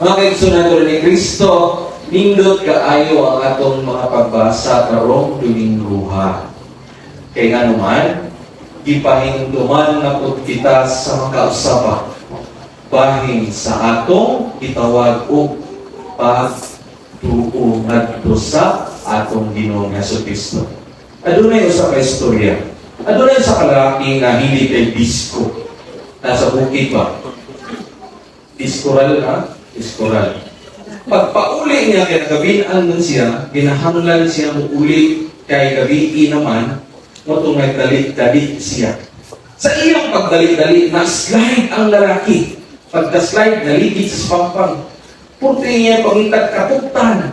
Mga kaigsunan ni Kristo, nindot kaayo ang atong mga pagbasa karong Dominguha. Kaya nga naman, gipahinduman na po kita sa makausapa bahin sa atong itawag o pagtuo ngadto sa atong Ginoong Jesucristo. Adunay usa ka istorya. Adunay sa kalaki nga hindi kay disco. Nasa bukid ba? Diskoral ha? Diskoral. Pagpauli niya kay gabinan nun siya, ginahanglan siya mo uli kay gabi naman, mo nagdali-dali siya. Sa iyang pagdali-dali, na-slide ang lalaki. Pagka-slide, naligid sa pampang. Punti niya pangitag kapuktan.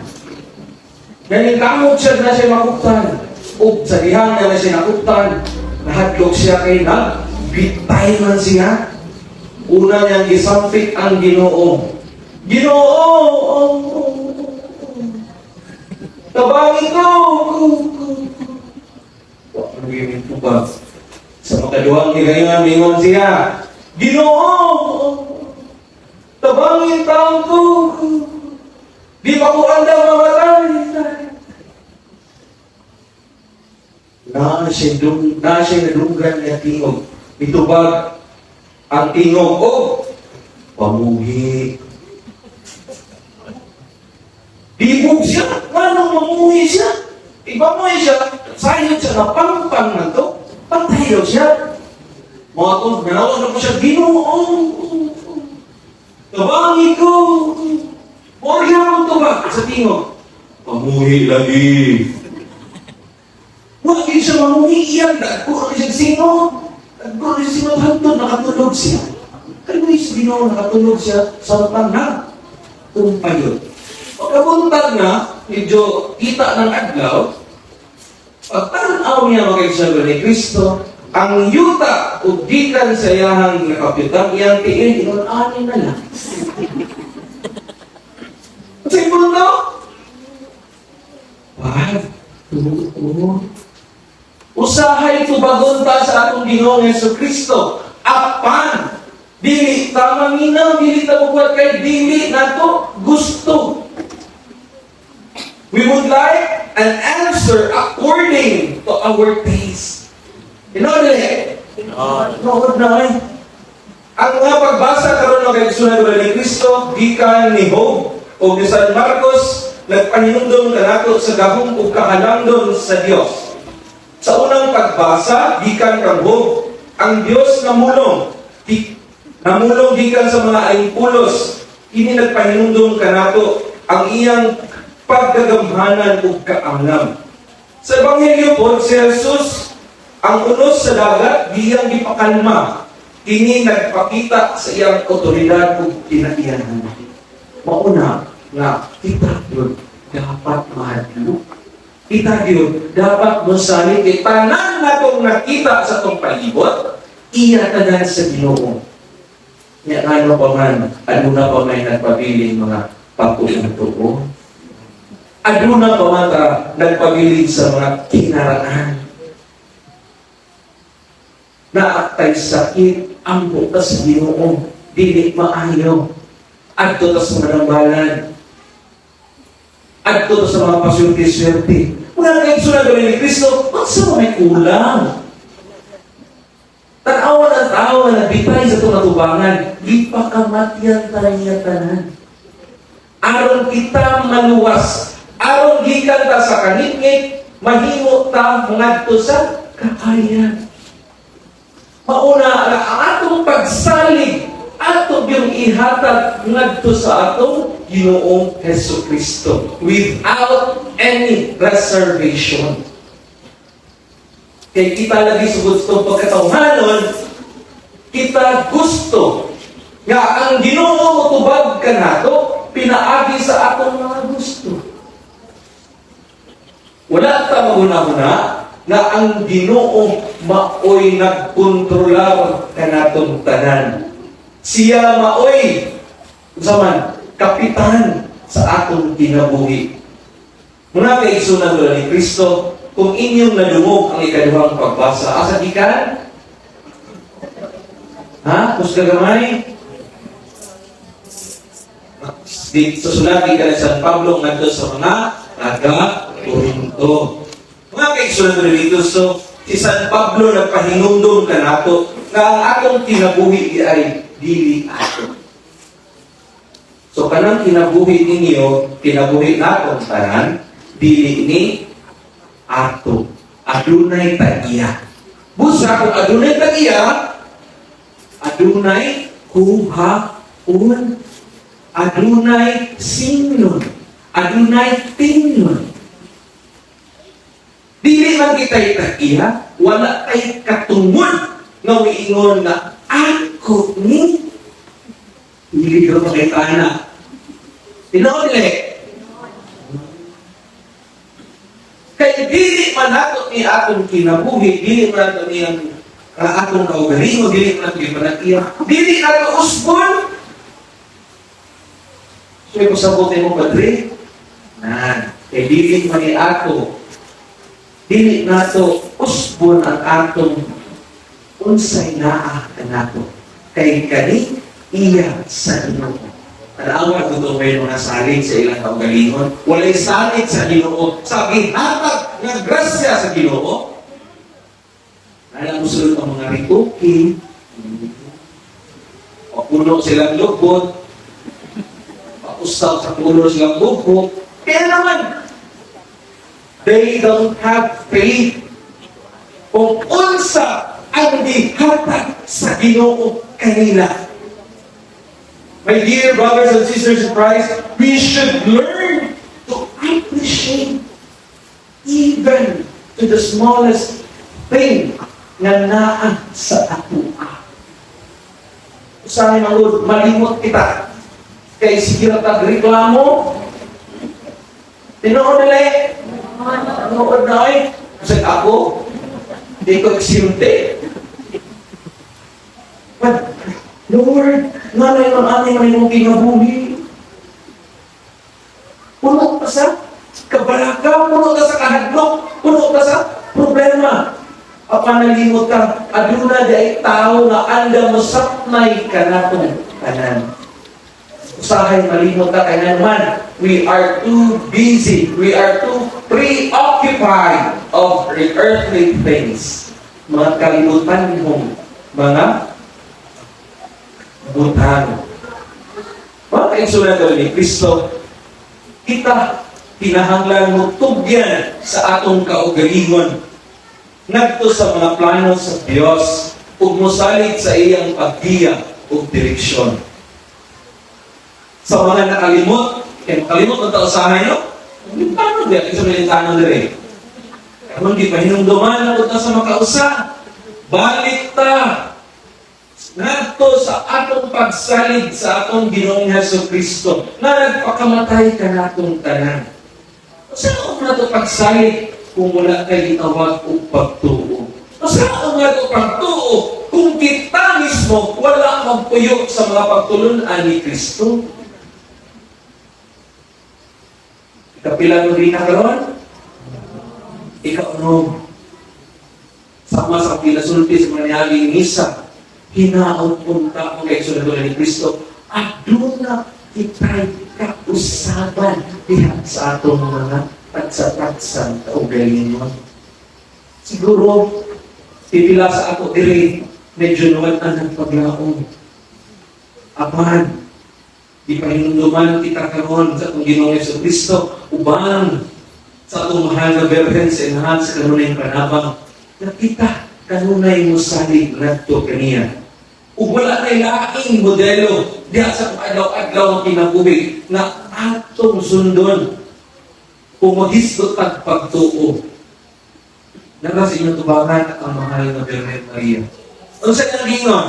Nanikamot siya na siya makuktan. O sa dihang na siya nakuktan, nahadlok siya kay bitay man siya. Una niyang gisampit ang Ginoo. Ginoo! Tabangin ko! Ano yung ito ba? Sa makaduwang higayon, mingon siya, Ginoo! Tabangin taong ko! Di pa ko andang mamatay! Na siya nadunggan niya tingog. Itubag ang tingog ko. Pamuhi. Dibog siya. Anong mamuhi siya? Ipamuhi siya. Sayot siya na pangpang na to. Patayo siya. Mga kong nanawag na po siya. Ginoo. Tabangin ko. Morya mo ito ba? Sa tingog. Pamuhi lagi. Wala siya mamuhi. Iyan. Nagkuro siya sino. Nagkuro siya sino. Hantod. Nakatulog siya. Kaya mo yung Ginoo. Nakatulog siya sa tanang. Tumpayot. Pagkabuntag na, medyo kita ng adlaw, pagtanaw niya mga kaibigan ni Kristo, ang yuta o gikan sa iyahang nakapitang iyang tiin, inon-ani na lang. At sa ibundo, pagtuo. Usahay tubagonta sa atong Ginoong Jesucristo. Apan, dili tamang ina, dili tabubuhat kay dili na to gusto. We would like an answer according to our taste. You know that? No, na eh. Ang mga pagbasa karon ng kaigsunan ni Kristo, gikan ni Job o ni San Marcos, nagpahinumdom kanato sa gahong ug kahalangdon sa Dios. Sa unang pagbasa, gikan kang Job, ang Dios namulong gikan sa mga aimpulos. Kini nagpahinumdom kanato ang iyang paggagamhanan ug kaangam. Sa Ebanghelyo po, si Jesus, ang unos sa dagat, diyang gipakalma. Kini nagpakita sa iyang otoridad ug kinaiyahan. Mauna nga, kita yun dapat mahadlo. Kita yun dapat masalit. Tanan na itong nakita sa itong palibot, iya tanan sa Ginoo. Nga ano pa man, ano na pa may nagpabiling mga pagkukuntuo. Aduna pa mata nagpabilig sa mga kinaraan. Naaktay sakit ang bukas Ginoo, dili maayo. Adto ta sa manambalan. Adto ta sa mga pasyente-syerte. Mga kaigsunan ni Kristo, unsa may kulang? Tanawan ang tao na nagbitay sa itong natubangan, ipakamatyan tayo niya tanan. Aron kita maluwas, aron gikan ta sa kanitngit, mahimo ta ngadto sa kakayan. Mauna ang atong pagsalig, atong yung ihatag ngadto sa atong Ginoong Jesucristo without any reservation. Kaya kita lagi sugod sa pagkatawhanon, kita gusto nga ang Ginoo tubag kanato pinaagi sa atong mga gusto. Wala ta maguna-una na ang Ginoo maoy nagkontrolar kanatong tanan. Siya maoy zaman kapitan sa atong kinabuhi. Muna kay isunan ni Kristo, kung inyong nadungog ang ikaduhang pagbasa, asa gikan? Ha? Kus kagamay? di sa sulati ka ni San Pablo ngadto sa mga taga-Korinto. Mga kaigsunan dito, so si San Pablo nagpahinumdum ka nato nga ang atong kinabuhi ay dili ato. So kanang kinabuhi ninyo, kinabuhi natong tanan, dili ni ato. Adunay tagiya. Busa kung adunay tagiya, adunay kuhaon, adunay singnon, adunay tingnon. Dili man kita'y tagiya, wala kay katungod nga miingon na ako ni dili ko makitana. Tinood nila kaya dili man nato ni atong kinabuhi, dili man nato ni atong kaugalingo, dili man nato ni panakiya, dili nato usbon. So, yung sabotin mo, Padre, kaya dili man ni ato, dili nato usbon ang atong unsay naa ka nato. Kay kani iya sa Ginoo. Tanawa ko ito may mga salig sa ilang kaugalingon. Walay salig sa Ginoo. Sa gihatag ng grasya sa Ginoo. Alam mo sulod ang mga rituki. Papuno silang lubot. Paustaw sa puno silang bubok. Kaya naman, they don't have faith. Kung unsa ang gihatag sa Ginoo kanila. My dear brothers and sisters in Christ, we should learn to appreciate even to the smallest thing na naa sa atua. Usahay mga malimot kita. Kaya sige na tag-reklamo. Tinood nila eh. Tinood na eh. Kasi ako, hindi ko eksilunte. But, Lord, nanay ng aming mong kinabuhi. Puno ka sa kabalaka, puno ka sa kahadlok, puno ka sa problema. Apanalimot ka, aduna di ay tao na anda mo sapnay ka na kung kanan. Usahay malimot ka kaya naman. We are too busy, we are too preoccupied of the earthly things. Mga kalimutan mong mga butang. Mga kaigsunan ko ni Kristo, kita kinahanglan mo tugyan sa atong kaugalingon ngadto sa mga plano sa Dios ug mosalig sa iyang paggiya ug direksyon. Sa mga nakalimot, makalimot ang tausahay, no? Paano diya? Ito na yung tanong dire. Kung di pa hinumduman na sa makausa, balik ta ngadto sa atong pagsalig sa atong Ginoong Hesukristo na nagpakamatay ka natong tanan. Saan nato pagsalig kung wala kay itawag o pagtuo? Saan nato pagtuo kung kita mismo wala magpuyo sa mga pagtulunan ni Kristo? Kapila mo rin na karon? Ikaw no? Sama sa pilasulti sa manihaging misa, hinaot punta mo kay sunod ni Kristo, aduna kita'y kausaban diha sa atong mga pagsa-pagsan kaugalingon. Siguro, pipila sa ako diri, medyo naman ang nagpaglaon. Apan, di pa hinunduman kita karon sa atong Ginoong Jesucristo, uban sa atong mahal na Berhen sa inahan sa kanunay panabang, na kita kanunay mo salig nagto kaniya. Ug wala na laing modelo diha sa adlaw-adlaw ang kinabuhi na atong sundon kung maghisgot at pagtuo. Nara sa inyong tubangan ang mahal na Berhen Maria. Ano sa inyong gingon?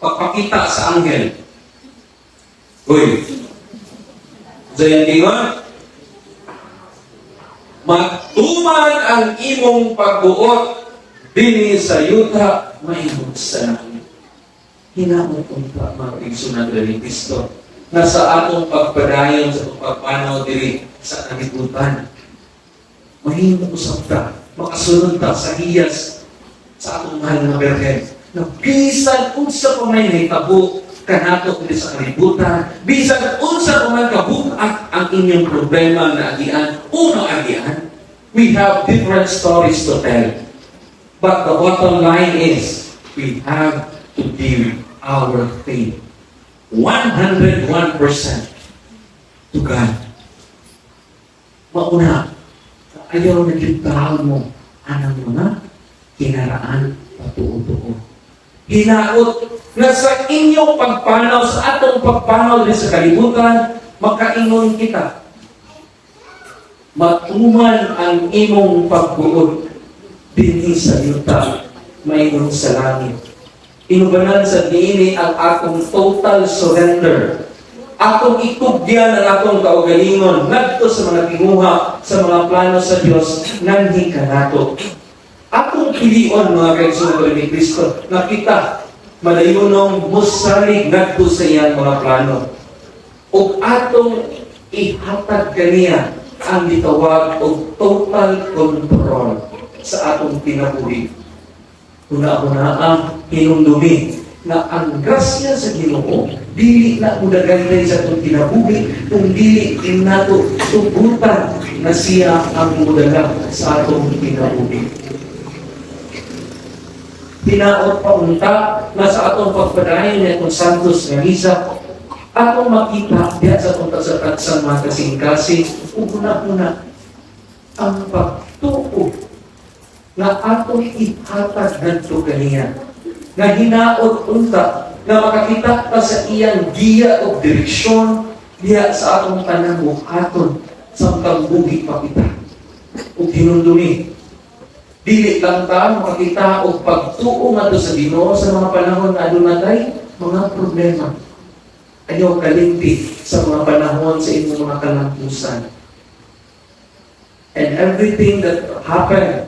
Pagpakita sa anghel. Uy, sa inyong gingon? Matuman ang imong pagbuot dini sa yuta mahimong sa langit. Hinaot unta mga igsunan ni Kristo na sa atong pagpadayon sa pagpanaw diri sa kalibutan. Mahimong usab ta, makasunod ta sa hiyas sa atong mahal na Berhen. Na bisan unsa pa may nahitabo kanato diri sa kalibutan, bisan unsa man kabug-at ang inyong problema na agian o maagian, we have different stories to tell. But the bottom line is, we have to give our faith 101% to God. Mauna, ayaw na kitahon mo anang mga kinaraan patuo-tuo. Hinaot na sa inyong pagpanaw, sa atong pagpanaw din sa kalibutan, makaingon kita. Matuman ang imong pagbuod dinhi sa yuta, mayroon sa langit. Inubanan sa diini ang atong total surrender. Atong ikugyan ang atong kaugalingon ngadto sa mga tinguha, sa mga plano sa Dios nanhi kanato. Atong pilion mga kaigsunan ni Kristo na kita madayunong musalig ngadto sa iyang mga plano. Ug atong ihatag kaniya ang gitawag og total control sa atong kinabuhi. Una-una ang hinumdumi na ang grasya sa Ginoo dili na mudagay sa atong kinabuhi kung dili nato tugutan na siya ang mudalag sa atong kinabuhi. Tinaot pa unta na sa atong pagpadayon ni atong Santos nga misa, atong makita diya sa atong tagsatagsan mga kasing-kasing, una-una ang pagtuo na atong ihatag ngadto kaniya, nga hinaot unta na makakita ta sa iyang giya o direksyon diya sa atong tanang buhaton sa pagbuhi pa kita. Ug hinundumi, dili lang ta makakita og pagtuo ngadto sa Ginoo sa mga panahon na adunay mga problema. Ayaw kalimti sa mga panahon sa inyong mga kalampusan. And everything that happened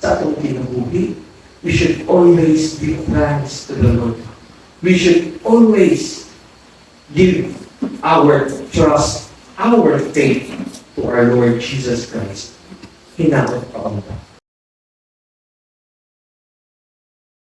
sa atong kinabuhi, we should always give thanks to the Lord. We should always give our trust, our faith to our Lord Jesus Christ. Hinaot pa